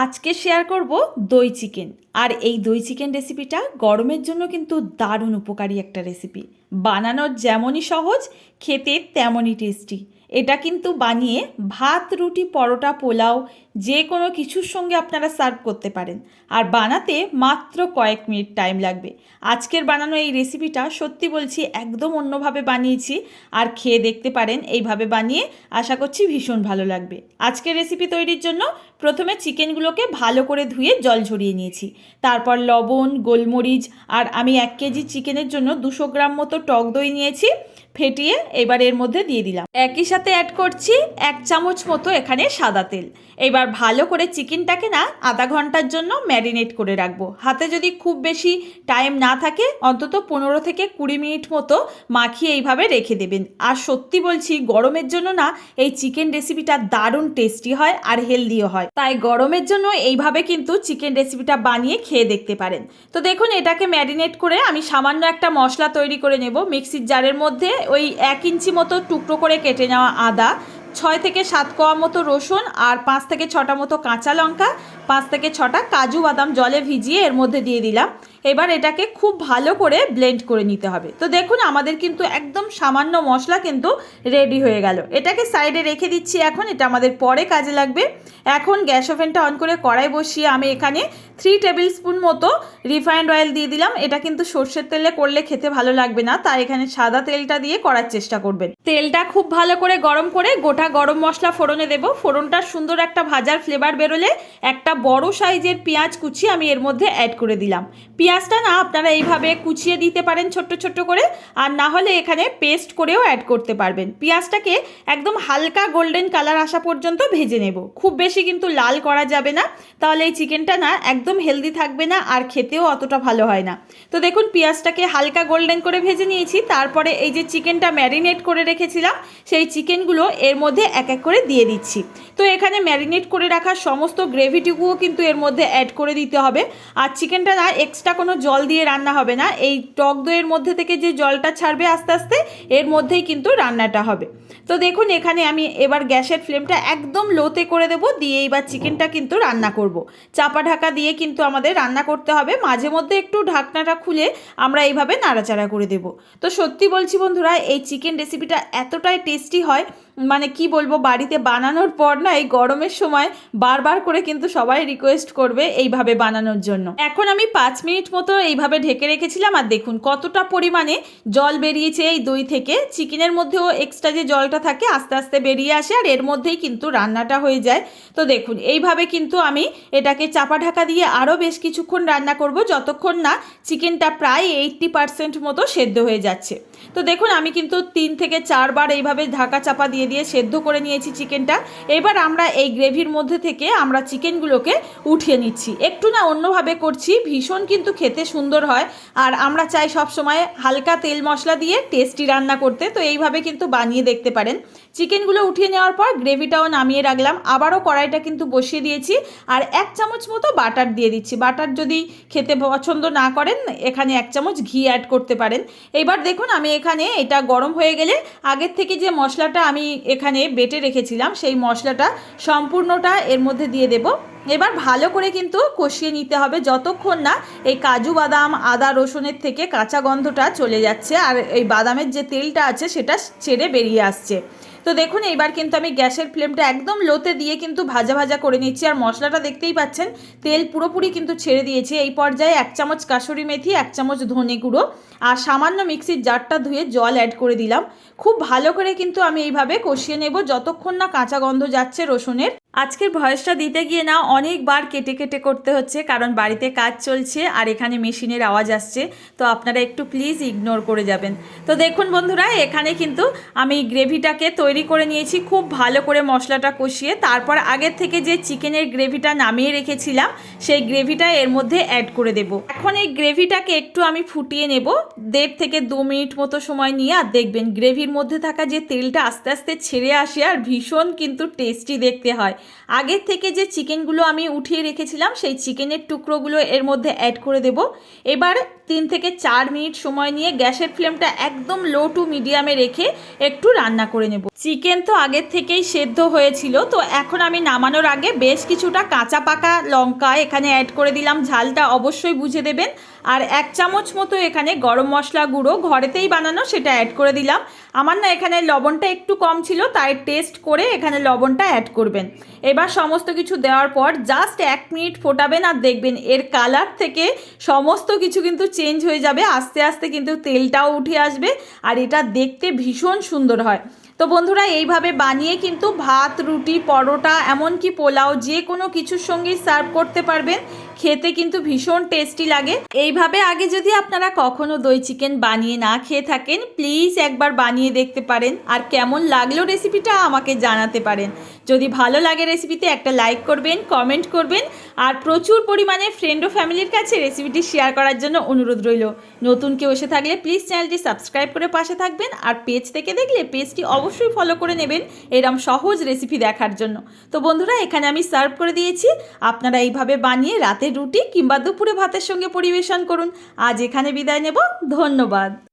আজকে শেয়ার করব দই চিকেন। আর এই দই চিকেন রেসিপিটা গরমের জন্য কিন্তু দারুণ উপকারী একটা রেসিপি। বানানোর যেমনই সহজ, খেতে তেমনই টেস্টি। এটা কিন্তু বানিয়ে ভাত, রুটি, পরোটা, পোলাও যে কোনো কিছুর সঙ্গে আপনারা সার্ভ করতে পারেন। আর বানাতে মাত্র কয়েক মিনিট টাইম লাগবে। আজকের বানানো এই রেসিপিটা সত্যি বলছি একদম অন্যভাবে বানিয়েছি, আর খেয়ে দেখতে পারেন এইভাবে বানিয়ে, আশা করছি ভীষণ ভালো লাগবে। আজকের রেসিপি তৈরির জন্য প্রথমে চিকেনগুলোকে ভালো করে ধুয়ে জল ঝরিয়ে নিয়েছি। তারপর লবণ, গোলমরিচ, আর আমি 1 কেজি চিকেনের জন্য 200 গ্রাম মতো টক দই নিয়েছি, ফেটিয়ে এবার এর মধ্যে দিয়ে দিলাম। একই সাথে অ্যাড করছি 1 চামচ মতো এখানে সাদা তেল। এবার ভালো করে চিকেনটাকে আধা ঘন্টার জন্য ম্যারিনেট করে রাখবো। হাতে যদি খুব বেশি টাইম না থাকে অন্তত 15 থেকে 20 মিনিট মতো মাখিয়ে এইভাবে রেখে দেবেন। আর সত্যি বলছি গরমের জন্য এই চিকেন রেসিপিটা দারুণ টেস্টি হয় আর হেলদিও হয়। তাই গরমের জন্য এইভাবে কিন্তু চিকেন রেসিপিটা বানিয়ে খেয়ে দেখতে পারেন। তো দেখুন, এটাকে ম্যারিনেট করে আমি সামান্য একটা মশলা তৈরি করে নেব। মিক্সির জারের মধ্যে ওই 1 ইঞ্চি মতো টুকরো করে কেটে নেওয়া আদা, 6 থেকে 7 কোয়া মতো রসুন, আর 5 থেকে 6টা মতো কাঁচা লঙ্কা, 5 থেকে 6টা কাজু বাদাম জলে ভিজিয়ে এর মধ্যে দিয়ে দিলাম। এবার এটাকে খুব ভালো করে ব্লেন্ড করে নিতে হবে। তো দেখুন, আমাদের কিন্তু একদম সামান্য মশলা কিন্তু রেডি হয়ে গেল। এটাকে সাইডে রেখে দিচ্ছি এখন, এটা আমাদের পরে কাজে লাগবে। এখন গ্যাস ওভেনটা অন করে কড়াই বসিয়ে আমি এখানে 3 টেবিল স্পুন মতো রিফাইন্ড অয়েল দিয়ে দিলাম। এটা কিন্তু সর্ষের তেলে করলে খেতে ভালো লাগবে না, তাই এখানে সাদা তেলটা দিয়ে করার চেষ্টা করবেন। তেলটা খুব ভালো করে গরম করে গোটা গরম মশলা ফোড়নে দেব। ফোড়নটার সুন্দর একটা ভাজার ফ্লেভার বেরোলে একটা বড় সাইজের পেঁয়াজ কুচি আমি এর মধ্যে অ্যাড করে দিলাম। পেঁয়াজটা আপনারা এইভাবে কুচিয়ে দিতে পারেন ছোট্ট ছোট্ট করে, আর না হলে এখানে পেস্ট করেও অ্যাড করতে পারবেন। পেঁয়াজটাকে একদম হালকা গোল্ডেন কালার আসা পর্যন্ত ভেজে নেব। খুব বেশি কিন্তু লাল করা যাবে না, তাহলে এই চিকেনটা একদম হেলদি থাকবে না আর খেতেও অতটা ভালো হয় না। তো দেখুন, পেঁয়াজটাকে হালকা গোল্ডেন করে ভেজে নিয়েছি। তারপরে এই যে চিকেনটা ম্যারিনেট করে রেখেছিলাম সেই চিকেনগুলো এর মধ্যে এক এক করে দিয়ে দিচ্ছি। তো এখানে ম্যারিনেট করে রাখা সমস্ত গ্রেভিটুকুও কিন্তু এর মধ্যে অ্যাড করে দিতে হবে। আর চিকেনটা এক্সট্রা কোনো জল দিয়ে রান্না হবে না, এই টক দইয়ের মধ্যে থেকে যে জলটা ছাড়বে আস্তে আস্তে এর মধ্যেই কিন্তু রান্নাটা হবে। তো দেখুন, এখানে আমি এবার গ্যাসের ফ্লেমটা একদম লোতে করে দেবো, দিয়ে এবার চিকেনটা কিন্তু রান্না করব। চাপা ঢাকা দিয়ে কিন্তু আমাদের রান্না করতে হবে। মাঝে মধ্যে একটু ঢাকনাটা খুলে আমরা এইভাবে নাড়াচাড়া করে দেব। তো সত্যি বলছি বন্ধুরা, এই চিকেন রেসিপিটা এতটাই টেস্টি হয়, মানে কি বলবো, বাড়িতে বানানোর পর এই গরমের সময় বারবার করে কিন্তু সবাই রিকোয়েস্ট করবে এইভাবে বানানোর জন্য। এখন আমি 5 মিনিট মতো এইভাবে ঢেকে রেখেছিলাম, আর দেখুন কতটা পরিমাণে জল বেরিয়েছে এই দই থেকে। চিকেনের মধ্যেও এক্সট্রা যে জলটা থাকে আস্তে আস্তে বেরিয়ে আসে, আর এর মধ্যেই কিন্তু রান্নাটা হয়ে যায়। তো দেখুন, এইভাবে কিন্তু আমি এটাকে চাপা ঢাকা দিয়ে আরও বেশ কিছুক্ষণ রান্না করব, যতক্ষণ না চিকেনটা প্রায় 80% মতো সেদ্ধ হয়ে যাচ্ছে। তো দেখুন, আমি কিন্তু 3 থেকে 4 বার এইভাবে ঢাকা চাপা দিয়ে দিয়ে সেদ্ধ করে নিয়েছি চিকেনটা। এবার আমরা এই গ্রেভির মধ্যে থেকে আমরা চিকেনগুলোকে উঠিয়ে নিচ্ছি। একটু অন্যভাবে করছি, ভীষণ কিন্তু খেতে সুন্দর হয়। আর আমরা চাই সব সময় হালকা তেল মশলা দিয়ে টেস্টি রান্না করতে, তো এইভাবে কিন্তু বানিয়ে দেখতে পারেন। চিকেনগুলো উঠিয়ে নেওয়ার পর গ্রেভিটাও নামিয়ে রাখলাম। আবারও কড়াইটা কিন্তু বসিয়ে দিয়েছি, আর 1 চামচ মতো বাটার দিয়ে দিচ্ছি। বাটার যদি খেতে পছন্দ না করেন এখানে 1 চামচ ঘি অ্যাড করতে পারেন। এবার দেখুন, আমি এখানে এটা গরম হয়ে গেলে আগের থেকে যে মশলাটা আমি এখানে বেটে রেখেছিলাম সেই মশলাটা সম্পূর্ণটা এর মধ্যে দিয়ে দেব। এবার ভালো করে কিন্তু কষিয়ে নিতে হবে যতক্ষণ না এই কাজু বাদাম, আদা, রসুনের থেকে কাঁচা গন্ধটা চলে যাচ্ছে আর এই বাদামের যে তেলটা আছে সেটা ছেড়ে বেরিয়ে আসছে। তো দেখুন, এইবার কিন্তু আমি গ্যাসের ফ্লেমটা একদম লোতে দিয়ে কিন্তু ভাজা ভাজা করে নিচ্ছি। আর মশলাটা দেখতেই পাচ্ছেন তেল পুরোপুরি কিন্তু ছেড়ে দিয়েছে। এই পর্যায়ে 1 চামচ কাসুরি মেথি, 1 চামচ ধনে গুঁড়ো আর সামান্য মিক্সির জারটা ধুয়ে জল অ্যাড করে দিলাম। খুব ভালো করে কিন্তু আমি এইভাবে কষিয়ে নেব যতক্ষণ না কাঁচা গন্ধ যাচ্ছে রসুনের। আজকের ভয়েসটা দিতে গিয়ে অনেকবার কেটে কেটে করতে হচ্ছে, কারণ বাড়িতে কাজ চলছে আর এখানে মেশিনের আওয়াজ আসছে, তো আপনারা একটু প্লিজ ইগনোর করে যাবেন। তো দেখুন বন্ধুরা, এখানে কিন্তু আমি গ্রেভিটাকে তৈরি করে নিয়েছি খুব ভালো করে মশলাটা কষিয়ে। তারপর আগের থেকে যে চিকেনের গ্রেভিটা নামিয়ে রেখেছিলাম সেই গ্রেভিটা এর মধ্যে অ্যাড করে দেব। এখন এই গ্রেভিটাকে একটু আমি ফুটিয়ে নেব 1.5 থেকে 2 মিনিট মতো সময় নিয়ে। আর দেখবেন গ্রেভির মধ্যে থাকা যে তেলটা আস্তে আস্তে ছেড়ে আসে আর ভীষণ কিন্তু টেস্টি দেখতে হয়। আগের থেকে যে চিকেনগুলো আমি উঠিয়ে রেখেছিলাম সেই চিকেনের টুকরোগুলো এর মধ্যে অ্যাড করে দেব। এবার 3 থেকে 4 মিনিট সময় নিয়ে গ্যাসের ফ্লেমটা একদম লো টু মিডিয়ামে রেখে একটু রান্না করে নেব। চিকেন তো আগের থেকেই সেদ্ধ হয়েছিল, তো এখন আমি নামানোর আগে বেশ কিছুটা কাঁচা পাকা লঙ্কা এখানে অ্যাড করে দিলাম। ঝালটা অবশ্যই বুঝে দেবেন। আর 1 চামচ মতো এখানে গরম মশলা গুঁড়ো ঘরেতেই বানানো সেটা অ্যাড করে দিলাম। আমার না এখানে লবণটা একটু কম ছিল, তাই টেস্ট করে এখানে লবণটা অ্যাড করবেন। এবার সমস্ত কিছু দেওয়ার পর জাস্ট 1 মিনিট ফোটাবেন আর দেখবেন এর কালার থেকে সমস্ত কিছু কিন্তু চেঞ্জ হয়ে যাবে। আস্তে আস্তে কিন্তু তেলটাও উঠে আসবে আর এটা দেখতে ভীষণ সুন্দর হয়। তো বন্ধুরা, এইভাবে বানিয়ে কিন্তু ভাত, রুটি, পরোটা, এমনকি পোলাও যে কোনো কিছুর সঙ্গেই সার্ভ করতে পারবেন। খেতে কিন্তু ভীষণ টেস্টি লাগে। এইভাবে আগে যদি আপনারা কখনো দই চিকেন বানিয়ে না খেয়ে থাকেন, প্লিজ একবার বানিয়ে দেখতে পারেন। আর কেমন লাগলো রেসিপিটা আমাকে জানাতে পারেন। যদি ভালো লাগে রেসিপিতে একটা লাইক করবেন, কমেন্ট করবেন আর প্রচুর পরিমাণে ফ্রেন্ড ও ফ্যামিলির কাছে রেসিপিটি শেয়ার করার জন্য অনুরোধ রইল। নতুন কেউ এসে থাকলে প্লিজ চ্যানেলটি সাবস্ক্রাইব করে পাশে থাকবেন আর পেজ থেকে দেখলে পেজটি অবশ্যই ফলো করে নেবেন এরম সহজ রেসিপি দেখার জন্য। তো বন্ধুরা, এখানে আমি সার্ভ করে দিয়েছি। আপনারা এইভাবে বানিয়ে রাতের রুটি কিংবা দুপুরে ভাতের সঙ্গে পরিবেশন করুন। আজ এখানে বিদায় নেব। ধন্যবাদ।